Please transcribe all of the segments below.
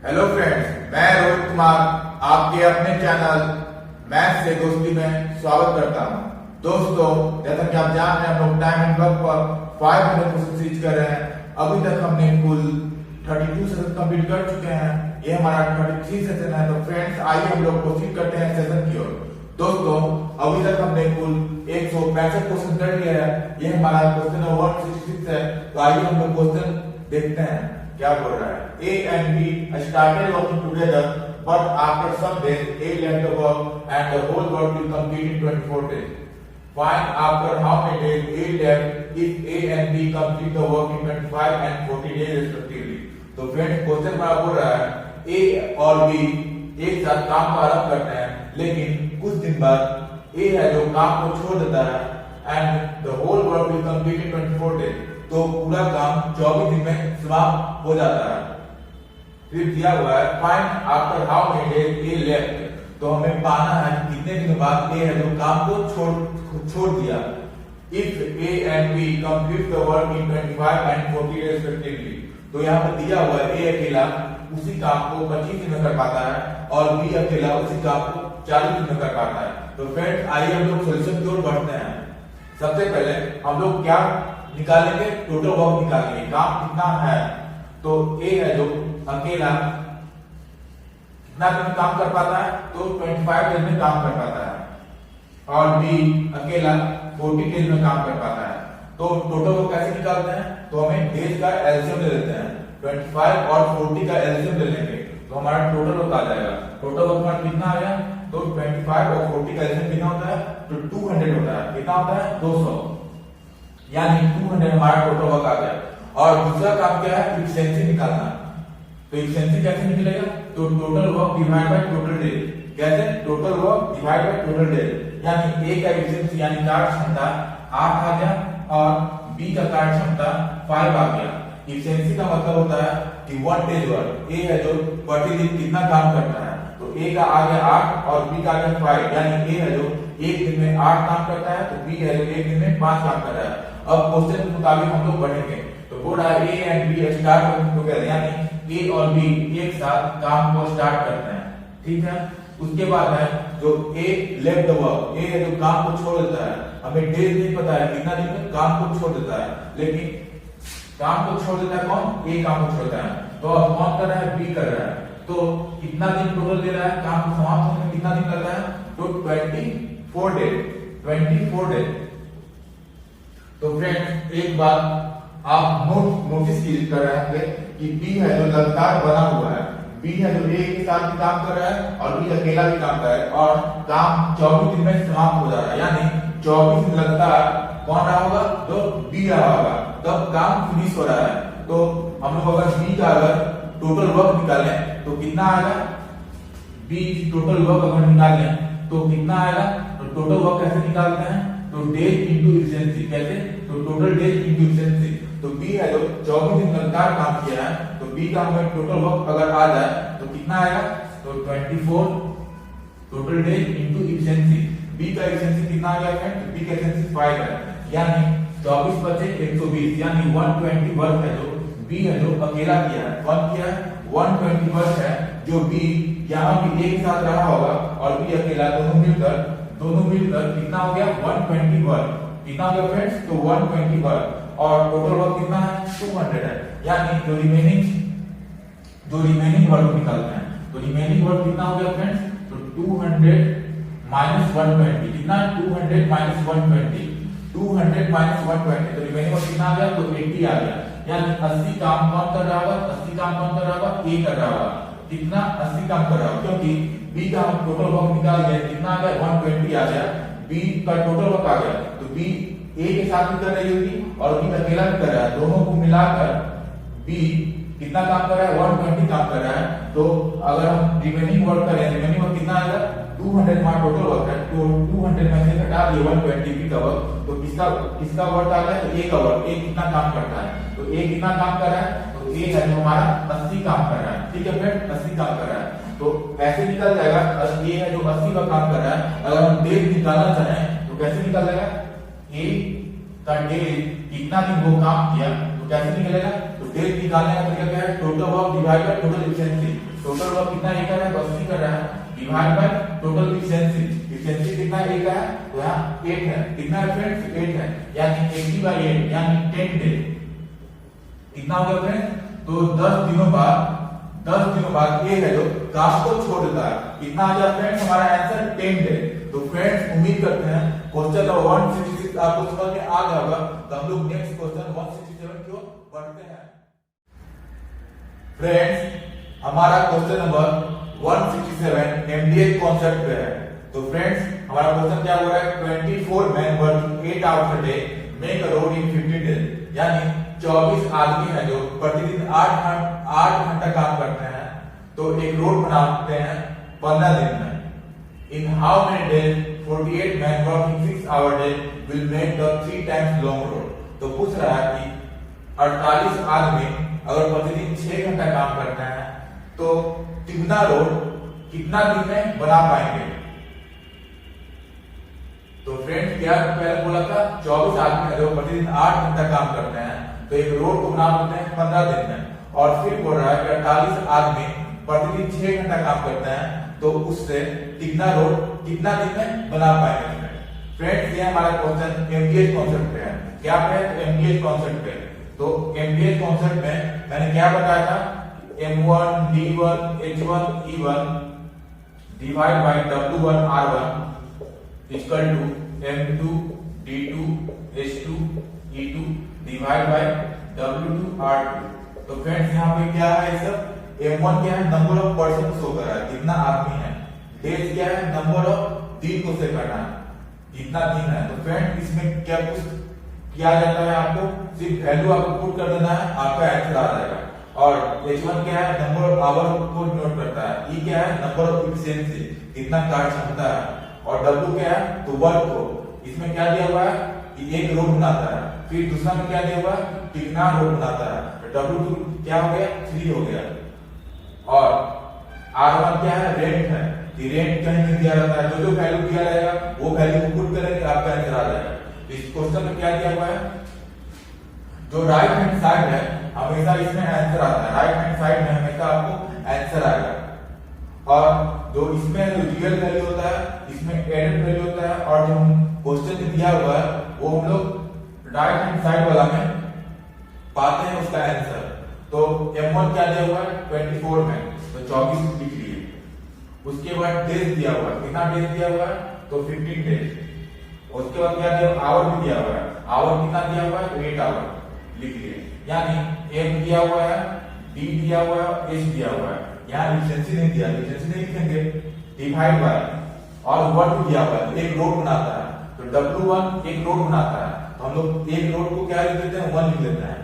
Hello friends, मैं रोहित कुमार आपके अपने चैनल मैथ से दोस्ती में स्वागत करता हूं। दोस्तों, जैसा कि आप जान रहे हैं, हम लोग टाइम एंड वर्क पर 500 क्वेश्चन सीरीज कर रहे हैं। अभी तक हमने कुल 32 सेशन कंप्लीट कर चुके हैं। ये हमारा 33 सेशन है। तो फ्रेंड्स, आइए हम लोग प्रोसीड करते हैं सेशन की ओर। दोस्तों, अभी तक हमने कुल 165 क्वेश्चन कर लिया है। ये हमारा क्वेश्चन 166 है। तो आइए हम लोग क्वेश्चन देखते हैं क्या बोल रहा है। A and B started working together, but after some days A left the work and the whole work will complete in 24 days. Find after how many days A left if A and B complete the work in 25 and 40 days respectively. तो friends, question हमारा बोल रहा है A और B एक साथ काम का आरंभ करते हैं, लेकिन कुछ दिन बाद A है जो काम को छोड़ देता है and the whole work will complete in 24 days. तो पूरा काम 24 दिन में समाप्त हो जाता है। फिर दिया हुआ है find after how many days A left. तो हमें पाना है कि कितने दिन बाद ए है जो काम को छोड़ दिया। If A and B complete the work in 25 and 40 days respectively. तो यहाँ पर दिया हुआ है ए अकेला उसी काम को 25 दिन में कर पाता है और बी अकेला उसी काम को 40 दिन में कर पाता है। तो फ्रेंड्स, आइए हम लोग सॉल्यूशन की ओर बढ़ते हैं। सबसे पहले हम लोग क्या निकालेंगे? टोटल वर्क निकालेंगे। काम कितना है? तो ए है जो अकेला कितना दिन में काम कर पाता है? तो 25 दिन में काम कर पाता है और बी अकेला 40 डेज में काम कर पाता है। तो टोटल वर्क कैसे निकालते हैं? तो हमें डेज का एलसीएम ले लेते हैं। 25 और 40 का एलसीएम ले लेंगे तो हमारा टोटल वर्क आ जाएगा। टोटल वर्क हमारा कितना आ गया? तो 25 और 40 का एलसीएम कितना होता है? तो 200 होता है। कितना होता है? 200, यानी 200 हमारा टोटल वर्क आ गया। और दूसरा काम क्या है? इफिशिएंसी निकालना। तो इफिशिएंसी कैसे निकलेगा? तो total work divide by total days. कैसे? Total work divide by total days, यानी ए का इफिशिएंसी यानी कार्य क्षमता 8 आ गया और बी का कार्य क्षमता 5 आ गया। इफिशिएंसी का मतलब होता है कि 1 डेज वर्क। ए है जो प्रतिदिन कितना काम करता है, तो ए का आ गया 8 और बी का आ गया 5, यानी ए है जो एक दिन में 8 काम करता है, तो बी है जो एक दिन में 5 काम कर रहा है। अब क्वेश्चन के मुताबिक हम लोग बढ़ेंगे। तो बोल रहा है A and B start working together, यानी ए और बी एक साथ काम को स्टार्ट करते हैं। ठीक है। उसके बाद है जो ए लेफ्ट द वर्क। ए है जो काम को छोड़ देता है। हमें डेज नहीं पता है कितना दिन में काम को छोड़ देता है, लेकिन काम को छोड़ देता है कौन? ए काम को छोड़ता है। तो अब कौन कर रहा है? बी कर रहा है। तो कितना दिन टोटल ले रहा है? काम को समाप्त होने में कितना दिन लगता है? तो 24 डेज। 24 डेज। तो फ्रेंड्स, एक बात आप नोटिस कर रहे होंगे कि बी है जो लगातार बना हुआ है। बी है जो ए के साथ भी काम कर रहा है और बी अकेला भी काम कर रहा है और काम 24 दिन में समाप्त हो जा रहा है, यानी 24 दिन लगातार कौन रहा होगा? तो बी रहा होगा, तब काम फिनिश हो रहा है। तो हम लोग अगर बी का अगर टोटल वर्क निकालें तो कितना आएगा? बी टोटल वर्क अगर निकालें तो कितना आएगा? तो टोटल वर्क कैसे निकालते हैं? तो डेज इंटू इफिशिएंसी। कैसे? तो टोटल डेज इंटू इफिशिएंसी। तो बी है जो 24 दिन लगातार काम किया है, तो बी का हमें टोटल वर्क अगर आ जाए तो कितना आएगा? तो 24 total days into efficiency. B का इफिशिएंसी कितना आ गया फ्रेंड? बी का इफिशिएंसी 5 है, यानी 24 बचे 120, यानी 120 वर्क है जो बी है जो अकेला किया है। कौन किया है? 120 वर्क है जो बी यहाँ भी एक साथ रहा होगा और बी अकेला दोनों मिलकर कितना हो गया? 120 वर्क। कितना हो गया फ्रेंड्स? तो 120 वर्क। और टोटल वर्क कितना है? 200 है, यानी जो रिमेनिंग वर्क निकालते हैं। तो रिमेनिंग वर्क कितना हो गया फ्रेंड्स? तो 200 माइनस 120। कितना? 200 माइनस 120। 200 माइनस 120। तो रिमेनिंग वर्क कितना आ गया? तो 80 आ गया, यानी 80 काम कौन कर रहा होगा? 80 काम कौन कर रहा होगा? ए कर रहा होगा। कितना? 80 काम कर रहा होगा, क्योंकि बी का हम टोटल वर्क निकाल दिया। कितना आ गया? 120 आ गया। बी का टोटल वर्क आ गया, तो बी ए के साथ भी कर रही होगी और बी अकेला भी कर रहा है। दोनों को मिलाकर बी कितना काम कर रहा है? 120 काम कर रहा है। तो अगर हम रिमेनिंग वर्क करें, रिमेनिंग वर्क कितना आएगा? 200 हमारा टोटल वर्क है, तो 200 में से घटा दिए 120 बी का वर्क, तो किसका वर्क आ गया? तो ए का वर्क। ए कितना काम करता है? तो ए कितना काम कर रहा है? तो ए है जो हमारा 80 काम कर रहा है। ठीक है फ्रेंड, 80 काम कर रहा है। तो ऐसे निकल जाएगा ए है जो 80 का काम कर रहा है। अगर हम डेज निकालना चाहें तो कैसे निकल जाएगा? ए का डेज कितना दिन वो काम किया, तो कैसे निकलेगा? तो डेज निकालने का तरीका क्या है, total work divide by total efficiency. Total work कितना ए का है, 80 कर रहा है, divide by total efficiency. Efficiency कितना ए का है, तो यहाँ 8 है, कितना है फ्रेंड्स, 8 है, यानी 80/8 यानी 10 डेज। कितना होगा फ्रेंड्स, तो 10 दिनों बाद ये है जो काम को छोड़ देता है। कितना आ जाए फ्रेंड्स, हमारा आंसर 10 डेज। तो फ्रेंड्स उम्मीद करते हैं क्वेश्चन नंबर 166 आपको समझ में आ गया होगा। तो हम लोग नेक्स्ट क्वेश्चन 167 की ओर बढ़ते हैं। फ्रेंड्स हमारा क्वेश्चन नंबर 167 एमडीएच कॉन्सेप्ट पे है। तो फ्रेंड्स हमारा क्वेश्चन क्या हो रहा है, 24 men working 8 hours a day make a road in 15 days, यानी 24 आदमी है जो प्रतिदिन 8 घंटा काम करते हैं, तो एक रोड बनाते हैं 15 दिन में। In how many days 48 men working 6 hour day will make the 3 times long road? तो पूछ रहा है कि 48 आदमी अगर प्रतिदिन 6 घंटा काम करते हैं तो तिगुना रोड कितना दिन में बना पाएंगे। तो फ्रेंड्स क्या पहले बोला था, 24 आदमी है जो प्रतिदिन 8 घंटा काम करते हैं, तो एक रोड को बना पाते हैं 15 दिन में। और फिर बोल रहा है कि 48 आदमी प्रतिदिन 6 घंटा काम करते हैं, तो उससे तिगना रोड कितना दिन में बना पाएंगे। फ्रेंड्स ये हमारा क्वेश्चन एमडीएच कॉन्सेप्ट पे है। क्या पे है, एमडीएच कॉन्सेप्ट पे। तो एमडीएच कॉन्सेप्ट में मैंने क्या बताया था, M1 D1 H1 E1 divide by W1 R1 equal to M2 D2 H2 E2 divide by W2 R2। तो फ्रेंड्स यहाँ पे क्या है, सब M1 क्या है, नंबर ऑफ पर्सन शो कर रहा है, कितना आदमी है। डेज क्या है, नंबर ऑफ दिन को से करना है, कितना दिन है। तो फ्रेंड्स इसमें क्या कुछ किया जाता है, आपको सिर्फ वैल्यू आपको पुट कर देना है, आपका आंसर आ जाएगा। और H1 क्या है, नंबर ऑफ आवर को नोट करता है। E क्या है, नंबर ऑफ एफिशिएंसी, कितना कार्य क्षमता है। और W क्या है, तो वर्क को। इसमें क्या दिया हुआ है कि एक रोड बनाता है। फिर दूसरा में क्या दिया हुआ है, कितना रोड बनाता है। W2 क्या हो गया, 3 हो गया। और R1 क्या है, रेंट है, कि रेंट कहीं नहीं दिया रहता है, जो वैल्यू दिया रहेगा वो वैल्यू को पुट करेंगे, आपका आंसर आ जाएगा। इस क्वेश्चन में क्या दिया हुआ है, जो राइट हैंड साइड है हमेशा इसमें आंसर आता है, राइट हैंड साइड में हमेशा आपको आंसर आएगा। और जो इसमें जो रियल वैल्यू होता है, इसमें एडेड वैल्यू होता है, और जो क्वेश्चन में दिया हुआ है वो हम लोग राइट हैंड साइड वाला में पाते हैं उसका आंसर। तो M1 क्या दिया हुआ है, 24 में, तो 24 लिख लिए। उसके बाद डेज दिया हुआ है, कितना डेज दिया हुआ है, तो 15 डेज। उसके बाद क्या दिया, आवर भी दिया हुआ है, आवर कितना दिया हुआ है, तो 8 आवर लिख लिए। यानी M दिया हुआ है, D दिया हुआ है, H दिया हुआ है। यहाँ एफिशिएंसी नहीं दिया, एफिशिएंसी नहीं लिखेंगे, डिवाइड बाय और वर्क दिया हुआ है, एक रोड बनाता है। तो W1 एक रोड बनाता है, तो हम लोग एक रोड को क्या लिख देते हैं, 1 लिख देते हैं,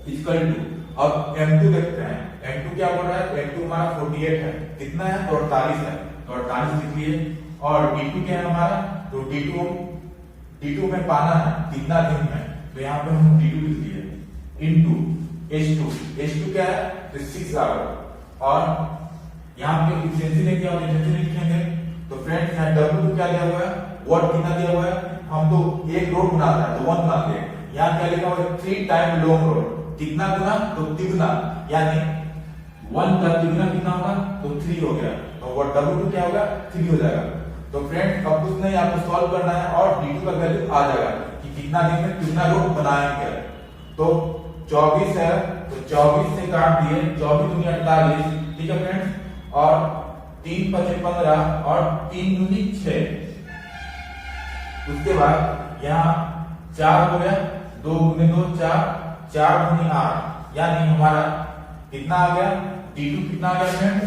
इक्वल टू। अब M2 देखते हैं, M2 क्या बोल रहा है, M2 हमारा 48 है, कितना है, तो 48 है, तो 48 लिख लिए। और D2 क्या है हमारा, तो D2 में पाना है कितना दिन में, तो यहाँ पे हम D2 लिख लिए इनटू H2 क्या है, तो 6 आवर। और यहाँ पे एफिशिएंसी नहीं दिया, एफिशिएंसी नहीं लिखेंगे। तो फ्रेंड्स यहाँ W2 क्या दिया हुआ है, वर्क कितना दिया हुआ है, हम तो एक रोड बनाता है तो 1 बना दिए। यहाँ क्या लिखा हुआ है, 3 टाइम लॉन्ग रोड, कितना गुना, तो तिगुना, यानी 1 का तिगुना कितना होगा, तो 3 हो गया। तो वो W2 क्या होगा, 3 हो जाएगा। तो फ्रेंड्स अब कुछ नहीं, आपको सॉल्व करना है और D2 का वैल्यू आ जाएगा कि कितना दिन में कितना रोड बनाएंगे। तो 24 है, तो 24 से काट दिए, 24 दूनी 48, ठीक है फ्रेंड्स। और 3 5 15 और 3 दूनी 6। उसके बाद यहाँ 4 हो गया, 2 गुने 2 4, 4 गुनी 8, यानी हमारा कितना आ गया, D2 कितना आ गया फ्रेंड्स।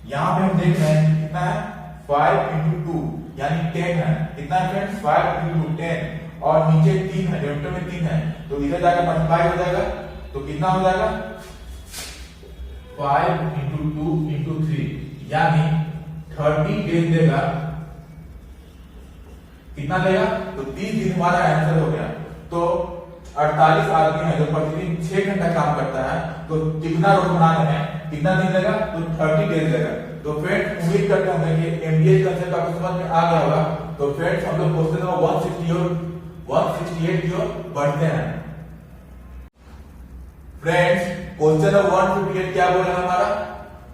यहाँ पे हम देख रहे हैं कितना है, 5 into 2 यानी 10 है, कितना है फ्रेंड्स, 5 into 10। और नीचे 3 है, डिनोमिनेटर में 3 है, तो इधर जाकर मल्टीप्लाई हो जाएगा, तो कितना हो जाएगा, 5 into 2 into 3, यानी 30 डेज देगा। कितना देगा, तो 30 दिन हमारा आंसर हो गया। तो 48 आदमी है जो प्रतिदिन 6 घंटा काम करता है, तो तिगुना रोड बनाने में कितना दिन लगेगा, तो 30 डेज लगेगा। तो फ्रेंड्स उम्मीद करते हैं कि एमडीएच कंसेप्ट आपको समझ में आ गया होगा। तो फ्रेंड्स हम लोग क्वेश्चन नंबर 160 168 जो बढ़ते हैं। फ्रेंड्स, क्वेश्चन नंबर 158 क्या बोला हमारा?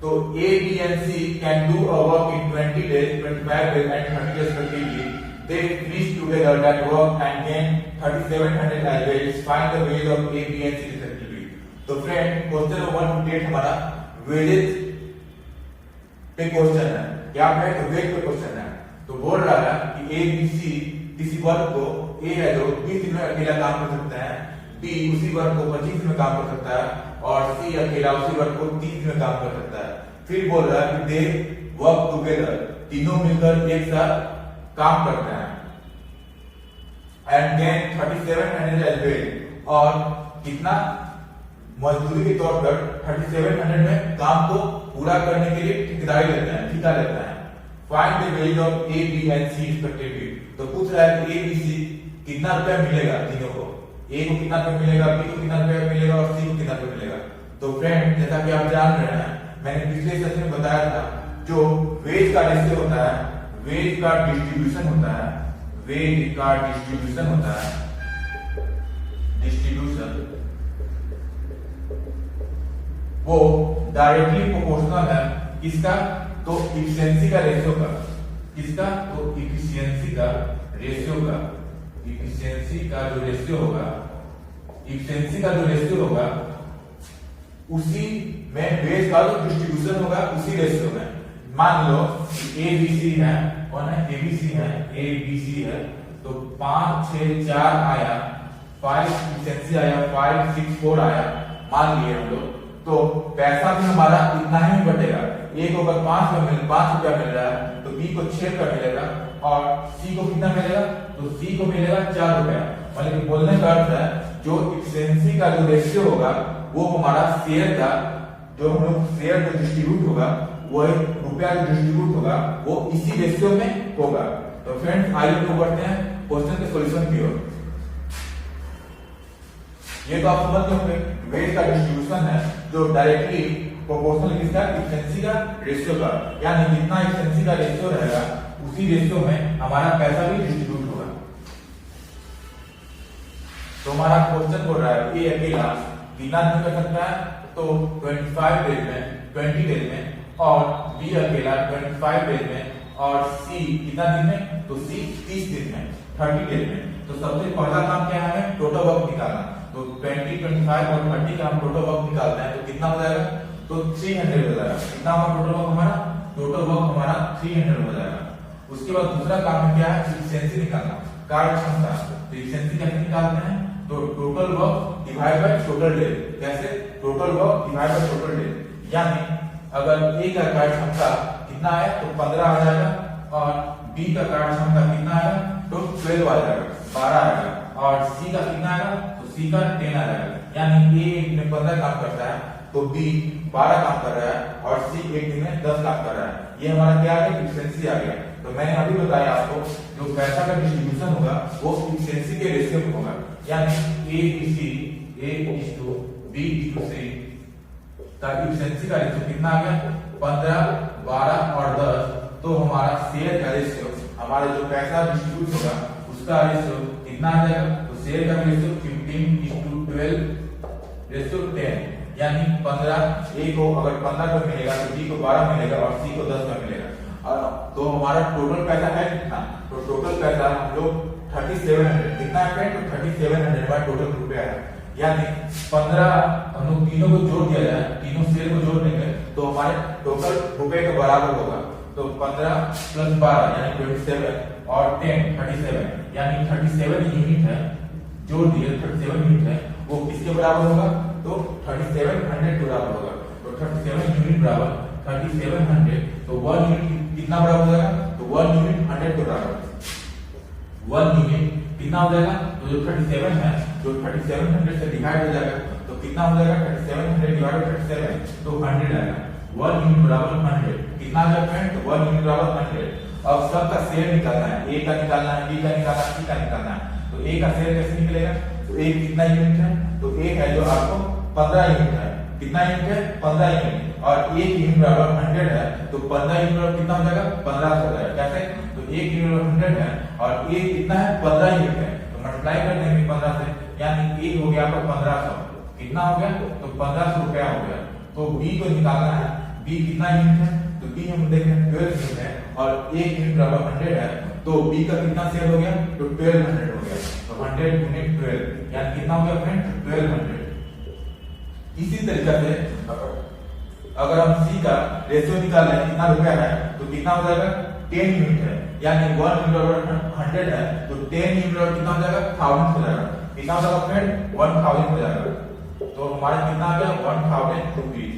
तो A, B and C can do a work in 20 days, 25 days and 30 days respectively. They finish together that work and gain 3700 as wages. Find the wages of A, B and C respectively. तो friend, question number 158 हमारा wages पे question है। क्या है? तो veg पे question है। तो बोल रहा है कि A, B, C किसी वर्क को A है जो 20 दिन में अकेला काम कर सकता है, B उसी वर्क को 25 दिन में काम कर सकता है और C अकेला उसी वर्क को 30 दिन में काम कर सकता है। फिर बोल रहा है कि दे वर्क टुगेदर, तीनों मिलकर एक साथ काम करते हैं एंड गेन 3700 एज वेज, और कितना मजदूरी के तौर पर 3700 में काम को पूरा करने के लिए ठेकेदारी लेते हैं, ठेका लेते हैं। Find the ways of A, B and C respectively. तो पूछ रहा है कि A, B, C कितना रुपया मिलेगा तीनों को, A को कितना रुपया मिलेगा, B को कितना रुपया मिलेगा और C को कितना रुपया मिलेगा। तो फ्रेंड, जैसा कि आप जान रहे हैं, मैंने पिछले सेशन में बताया था, जो वेज का रेशियो होता है, वेज का डिस्ट्रीब्यूशन होता है, वेज का डिस्ट्रीब्यूशन होता है, डिस्ट्रीब्यूशन वो डायरेक्टली प्रोपोर्शनल है किसका? तो इफिशिएंसी का रेशियो का। किसका? तो इफिशिएंसी का रेशियो का। इफिशिएंसी का जो रेशियो होगा, इफिशिएंसी का जो रेशियो होगा उसी में वेज का जो डिस्ट्रीब्यूशन होगा उसी रेशियो में। मान लो A, B, C है, कौन है? A, B, C है, A, B, C है, तो 5, 6, 4 आया, 5 इफिशिएंसी आया, 5, 6, 4 आया, मान लिए हम लोग। तो पैसा भी हमारा इतना ही बटेगा। A को अगर 5 रुपया मिल रहा है तो B को 6 रुपया मिलेगा और C को कितना मिलेगा? तो C को मिलेगा 4 रुपया। मतलब बोलने का अर्थ है जो इफिशिएंसी का जो रेशियो होगा वो हमारा शेयर का, जो हम लोग शेयर जो डिस्ट्रीब्यूट होगा, वो रुपया जो डिस्ट्रीब्यूट होगा वो इसी रेशियो में होगा। तो फ्रेंड्स, आइए लोग बढ़ते हैं क्वेश्चन के सॉल्यूशन की ओर। ये तो आप समझ गए होंगे, वेज का डिस्ट्रीब्यूशन है जो डायरेक्टली प्रोपोर्शनल किसका? इफिशिएंसी का रेशियो का, यानी जितना इफिशिएंसी का रेशियो रहेगा उसी रेशियो में हमारा पैसा भी डिस्ट्रीब्यूट होगा। तो हमारा क्वेश्चन बोल रहा है ए अकेला कितना दिन कर सकता है? तो 25 डेज में, 20 डेज में, और बी अकेला 25 डेज में, और सी कितना दिन में? तो सी 30 दिन में, 30 डेज में। तो सबसे पहला काम क्या है? हमें टोटल वर्क निकालना। तो 20, 25 और 30 का हम टोटल वर्क निकालते हैं तो कितना हो जाएगा? तो 300 हो जाएगा। कितना होगा टोटल वर्क हमारा? टोटल वर्क हमारा 300 हो जाएगा। उसके बाद दूसरा काम क्या है? इफिशिएंसी निकालना, कार्य क्षमता। तो इफिशिएंसी कैसे निकालते हैं? तो total work divide by total day. कैसे? Total work divide by total day, यानी अगर A का कार्य क्षमता कितना है तो 15 आ जाएगा, और B का कार्य क्षमता कितना आएगा? तो 12 आ जाएगा, 12 आएगा, और C का कितना आएगा? तो C का 10 आ जाएगा। यानी A एक दिन में 15 काम करता है तो B 12 काम कर रहा है और C एक दिन में 10 काम कर रहा है। ये हमारा क्या है? इफिशिएंसी आ गया। तो मैंने अभी बताया आपको, जो पैसा का डिस्ट्रीब्यूशन होगा वो इफिशिएंसी के रेशियो में होगा, यानी A is to B is to C का इफिशिएंसी का रेशियो कितना आ गया? 15, 12 और 10। तो हमारा शेयर का रेशियो, हमारा जो पैसा डिस्ट्रीब्यूट होगा उसका रेशियो कितना आ जाएगा? तो शेयर का रेशियो 15:12 रेशियो 10, यानी 15। A को अगर 15 का मिलेगा तो B को 12 मिलेगा और C को 10 का मिलेगा। तो हमारा टोटल पैसा है कितना? तो टोटल पैसा हम लोग 3700 कितना है? तो 3700 हमारा टोटल रुपया है, यानी 15 हम लोग तीनों को जोड़ दिया जाए, तीनों शेयर को जोड़ देंगे तो हमारे टोटल रुपए के बराबर होगा। तो 15 + 12 यानी 27 और 10 37, यानी 37 यूनिट है, जोड़ दिए 37 यूनिट है, वो किसके बराबर होगा? तो 3700 के बराबर होगा। तो 37 यूनिट बराबर 3700, तो 1 यूनिट कितना बराबर हो जाएगा? तो 1 यूनिट 100 के बराबर। 1 यूनिट कितना हो जाएगा? तो जो 37 है, जो 3700 से डिवाइड हो जाएगा तो कितना हो जाएगा? 3700 डिवाइड 37 तो 100 आएगा। 1 यूनिट बराबर 100 कितना आ जाएगा? तो 1 यूनिट बराबर 100। अब सबका शेयर निकालना है, A का निकालना है, B का निकालना है, C का निकालना है। तो A का शेयर कैसे निकलेगा? तो A कितना यूनिट है? तो A है जो आपको 15 यूनिट है। कितना यूनिट है? 15 यूनिट, और 1 यूनिट बराबर 100 है, तो 15 यूनिट बराबर कितना हो जाएगा? 1500 हो जाएगा। कैसे? तो 1 यूनिट 100 है और A कितना है? 15 यूनिट है, तो तो मल्टीप्लाई कर देंगे 15 से, यानी ए हो गया आपका 1500। कितना हो गया? तो 1500 रुपया हो गया। तो बी को निकालना है। बी कितना यूनिट है? तो बी हम देखें 12 यूनिट है और 1 यूनिट बराबर 100 है, तो बी का कितना शेयर हो गया? तो 1200 हो गया। तो 100 × 12 यानी कितना हो गया फ्रेंड? 1200। इसी तरीके से अगर हम सी का रेशियो निकाल रहे हैं कितना रुपया है, तो कितना हो जाएगा? 10 यूनिट है, यानी 1 यूनिट बराबर 100 है, तो 10 यूनिट बराबर कितना हो जाएगा? 1000 हो जाएगा। कितना हो जाएगा फ्रेंड? 1000 हो जाएगा। तो हमारा कितना आ गया? 1000 रुपीज।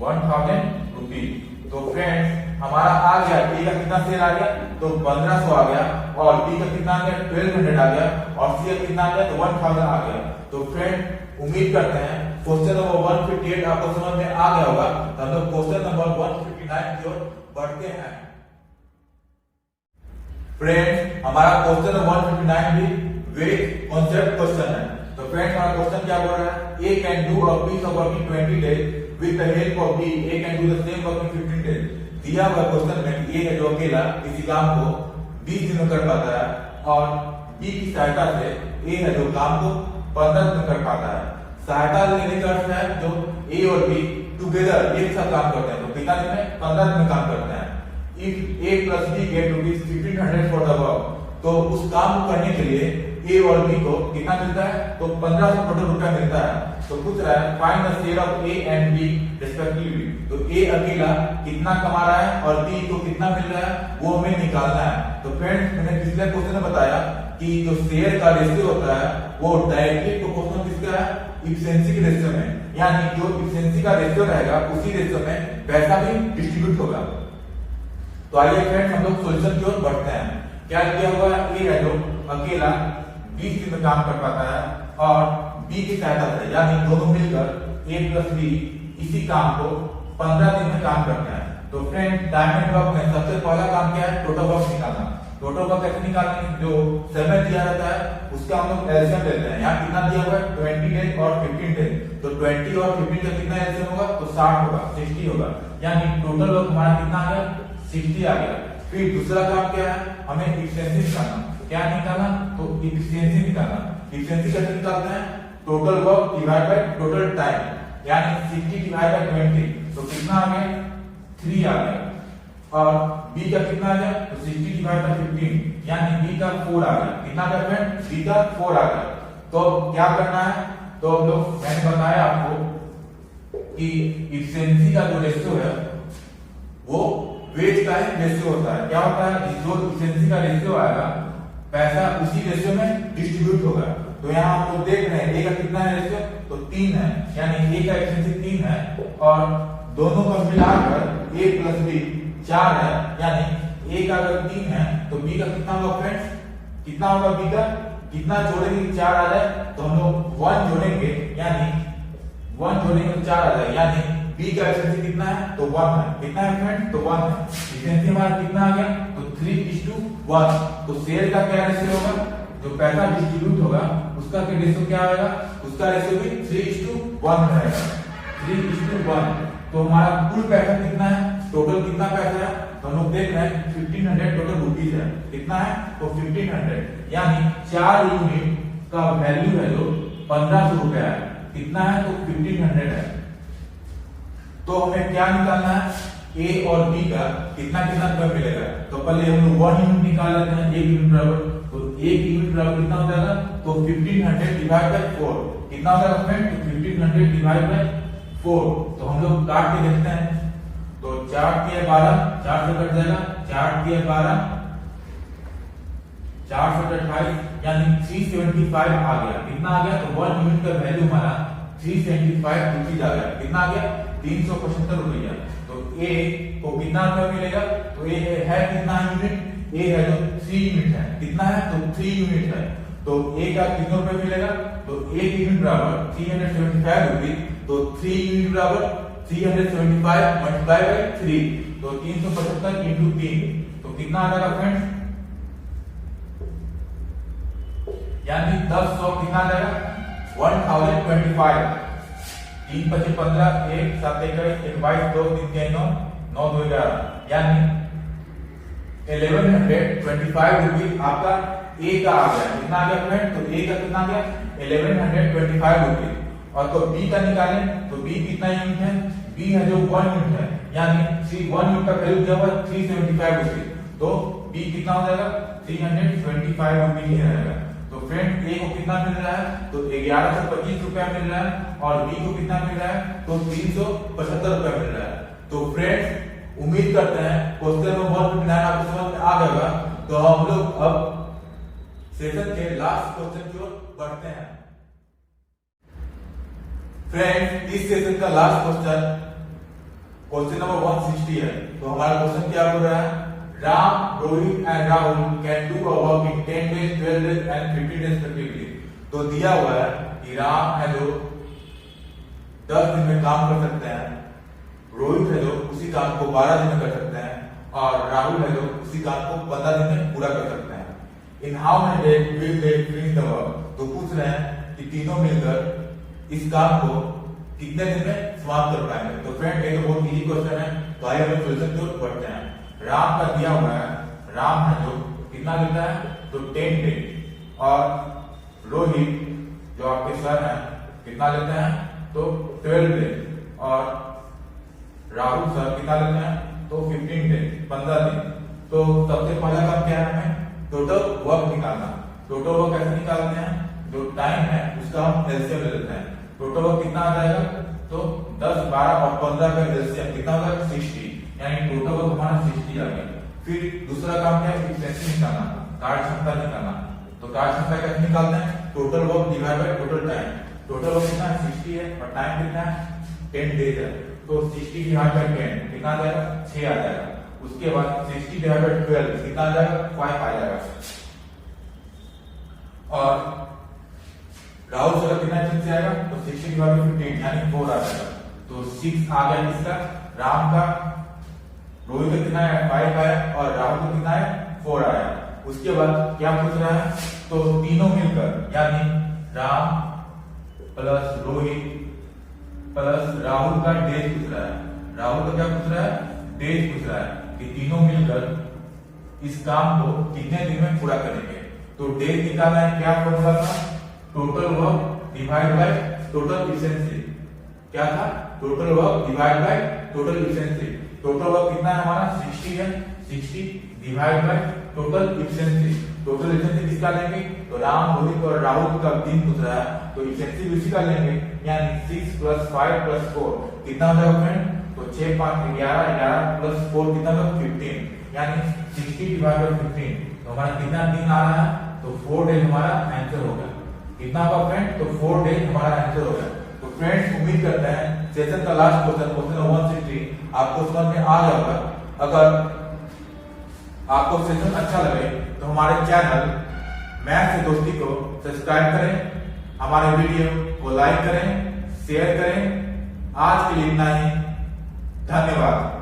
1000 रुपीज। तो फ्रेंड्स हमारा आ गया ए का कितना शेयर आ गया? तो 1500 आ गया, और बी का कितना आ गया? 1200 आ गया, और सी का कितना आ गया? तो 1000 आ गया। तो फ्रेंड उम्मीद करते हैं क्वेश्चन नंबर 158 आपको समझ में आ गया होगा। तो हम लोग क्वेश्चन नंबर 159 की ओर बढ़ते हैं। फ्रेंड्स हमारा क्वेश्चन नंबर 159 भी वेरी कॉन्सेप्ट क्वेश्चन है। तो फ्रेंड्स हमारा क्वेश्चन क्या बोल रहा है? A can do a piece of work in 20 days with the help of B. A can do the same work in 15 days. दिया हुआ क्वेश्चन में A है जो अकेला किसी काम को 20 दिन में कर पाता है, और B की सहायता से A है जो काम को 15 दिन में कर पाता है। सहायता लेने का अर्थ है जो A और B टुगेदर एक साथ काम करते हैं, तो कितना दिन में? 15 दिन में काम करते हैं। If A plus B get rupees 1500 for the work, तो उस काम को करने के लिए ए और बी को कितना मिलता है? तो 1500 टोटल रुपया मिलता है। तो पूछ रहा है find the share of A and B respectively. तो ए अकेला कितना कमा रहा है और बी को कितना मिल रहा है, वो हमें निकालना है। तो फ्रेंड्स मैंने पिछले क्वेश्चन में बताया कि जो शेयर का रेशियो होता है वो डायरेक्टली प्रोपोर्शनल किसका है? इफिशिएंसी के रेशियो में, यानी जो इफिशिएंसी का रेशियो रहेगा उसी रेशियो में पैसा भी डिस्ट्रीब्यूट होगा। तो आइए फ्रेंड्स हम लोग सॉल्यूशन की ओर बढ़ते हैं। क्या किया हुआ है? ए है जो अकेला 20 दिन में काम कर पाता है, और बी की सहायता से यानी दोनों मिलकर ए प्लस बी इसी काम को 15 दिन में काम करते हैं। तो फ्रेंड डायमंड वर्क में सबसे पहला काम क्या है? टोटल वर्क निकालना। टोटल वर्क कैसे निकालेंगे? जो समय दिया रहता है उसका हम लोग एलसीएम लेते हैं। यहाँ कितना दिया हुआ है? 20 डेज और 15 डेज। तो 20 और 15 का कितना एलसीएम होगा? तो 60 होगा, 60 होगा, यानी टोटल वर्क हमारा कितना आ गया? 60 आ गया। फिर दूसरा काम क्या है? हमें इफिशिएंसी निकालना। क्या निकालना? तो इफिशिएंसी निकालना। इफिशिएंसी कैसे निकालते हैं? Total work divide by total time, यानी 60 डिवाइड बाय 20, तो कितना आ गया? 3 आ गया। और बी का कितना आ गया? तो 60 डिवाइड बाय 15, यानी बी का 4 आ गया। कितना आ गया फ्रेंड? बी का 4 आ गया। तो क्या करना है? तो हम लोग मैंने बताया आपको कि इफिशिएंसी का जो रेशियो है वो वेज का ही रेशियो होता है। क्या होता है? जो इफिशिएंसी का रेशियो आएगा पैसा उसी रेशियो में डिस्ट्रीब्यूट होगा। तो यहाँ आप लोग देख रहे हैं ए का कितना है रेशियो? तो 3 है, यानी ए का एफिशिएंसी 3 है, और दोनों का मिलाकर ए प्लस बी 4 है, यानी ए का अगर 3 है तो बी का कितना होगा फ्रेंड्स? कितना होगा बी का? कितना जोड़ेंगे? 4 आ जाए, तो हम लोग 1 जोड़ेंगे, यानी 1 जोड़ेंगे तो 4 आ जाए, यानी बी का एफिशिएंसी कितना है? तो 1 है। कितना है फ्रेंड्स? तो 1 है। एफिशिएंसी हमारा कितना आ गया? तो 3:1। तो शेयर का क्या रेशियो होगा? जो पैसा डिस्ट्रीब्यूट होगा उसका क्या रेशियो क्या आएगा? उसका रेशियो भी 3:1 रहेगा। 3:1। तो हमारा कुल पैसा कितना है? टोटल कितना पैसा है? तो हम लोग देख रहे हैं 1500 टोटल रुपीज है। कितना है? तो 1500, यानी 4 यूनिट का वैल्यू है जो 1500 रुपया है। कितना है? तो 1500 है। तो हमें क्या निकालना है? ए और बी का कितना कितना रुपया मिलेगा। तो पहले हम लोग 1 यूनिट निकाल लेते हैं। 1 यूनिट बराबर, तो 1 यूनिट बराबर कितना हो जाएगा? तो 1500 डिवाइड बाय 4 कितना हो जाएगा फ्रेंड? तो 1500 डिवाइड बाय 4। तो हम लोग काट के देखते हैं। तो 4 के 12, 4 से कट जाएगा, 4 के 12, 4 से 28, यानी 375 आ गया। कितना आ गया? तो 1 यूनिट का वैल्यू हमारा 375 रुपीज आ गया। कितना आ गया? 375 रुपया। तो ए को कितना रुपया मिलेगा? तो ए है कितना यूनिट? ए है जो 3 यूनिट है। कितना है? तो 3 यूनिट है। तो ए का कितना रुपया मिलेगा? तो 1 यूनिट बराबर 375 रुपीज। तो 3 यूनिट बराबर 375 मल्टीप्लाई बाय 3, तो 375 इंटू 3, तो कितना आ जाएगा फ्रेंड्स? यानी 10 कितना आ जाएगा? 1025। 3 5 15, 1 7 21, 1 22, 2 3 6 9, 9 2 11, यानी 1125 रुपीज आपका ए का आ गया, कितना आ गया फ्रेंड, तो ए का कितना आ गया 1125 रुपीज। और तो बी का निकालें तो बी कितना यूनिट है, बी है जो 1 यूनिट है, यानी 1 यूनिट का वैल्यू क्या हुआ 375 रुपीज, तो बी कितना हो जाएगा 325 रुपीज ही रहेगा। तो फ्रेंड ए को कितना मिल रहा है, तो 1125 रुपया मिल रहा है, और बी को कितना मिल रहा है, तो 375 रुपया मिल रहा है। तो फ्रेंड्स उम्मीद करते हैं क्वेश्चन नंबर 59 आपको समझ में आ गया। तो हम लोग अब सेशन के लास्ट क्वेश्चन की ओर बढ़ते हैं। फ्रेंड्स इस सेशन का लास्ट क्वेश्चन नंबर 160 है। तो हमारा क्वेश्चन क्या बोल रहा है, Ram, Rohit and Rahul can do a work in 10 days, 12 days and 15 days respectively। तो दिया हुआ है कि राम है जो 10 दिन में काम कर सकते हैं, रोहित है जो उसी काम को 12 दिन में कर सकते हैं, और राहुल है जो उसी काम को 15 दिन में पूरा कर सकते हैं। In how many days will they finish the work. तो पूछ रहे हैं कि तीनों मिलकर इस काम को कितने दिन में समाप्त कर पाएंगे। तो फ्रेंड ये तो बहुत इजी क्वेश्चन है, तो आइए हम सॉल्यूशन की ओर बढ़ते हैं। राम का दिया हुआ है, राम है जो कितना देता है, तो 10 डेज, और रोहित जो आपके सर है कितना लेते हैं, तो 12 डेज, और राहुल सर कितना लेते हैं, तो 15 डेज, 15 दिन। तो सबसे पहला काम क्या है, हमें टोटल वर्क निकालना। टोटल वर्क कैसे निकालते हैं, जो टाइम है उसका हम एलसीएम ले लेते हैं। टोटल वर्क कितना आ जाएगा, तो 10, 12 और 15 का एलसीएम कितना होगा 60, यानी टोटल वर्क हमारा 60 आ गया। फिर दूसरा काम क्या है, इफिशिएंसी निकालना, कार्य क्षमता निकालना। तो कार्य क्षमता कैसे निकालते हैं, total work divide by total time. Total work कितना है 60 है, और टाइम कितना है 10 डेज है, तो 60 डिवाइड बाय 10 कितना आ जाएगा 6 आ जाएगा। उसके बाद 60 डिवाइड बाय 12 कितना आ जाएगा 5 आ जाएगा। और राहुल सर कितना से आएगा, तो 60 डिवाइड बाय 15 यानी 4 आ जाएगा। तो 6 आ गया किसका, राम का। रोहित का कितना है 5 आया, और राहुल का कितना है 4 आया। उसके बाद क्या पूछ रहा है, तो तीनों मिलकर यानी राम प्लस रोहित प्लस राहुल का डेज पूछ रहा है। राहुल का क्या पूछ रहा है, डेज पूछ रहा है कि तीनों मिलकर इस काम को कितने दिन में पूरा करेंगे। तो डेज निकालना है, क्या फॉर्मूला था, total work divide by total efficiency. क्या था, total work divide by total efficiency. Total work कितना है हमारा 60 है, 60 divide by total efficiency. Total efficiency किसका लेंगे, तो राम, रोहित और राहुल का दिन पूछ रहा है, तो इफिशिएंसी भी उसी का लेंगे, यानी 6 + 5 + 4 कितना हो जाएगा फ्रेंड, तो 6 × 5 = 11, 11 + 4 कितना होगा 15, यानी 60 डिवाइड बाय 15। तो हमारा कितना दिन आ रहा है, तो 4 डेज हमारा आंसर होगा। कितना होगा फ्रेंड, तो 4 डेज हमारा आंसर होगा। तो फ्रेंड्स उम्मीद करते हैं सेशन का लास्ट क्वेश्चन 160 आपको समझ में आ जाएगा। अगर आपको सेशन अच्छा लगे तो हमारे चैनल मैथ से दोस्ती को सब्सक्राइब करें, हमारे वीडियो को लाइक करें, शेयर करें। आज के लिए इतना ही, धन्यवाद।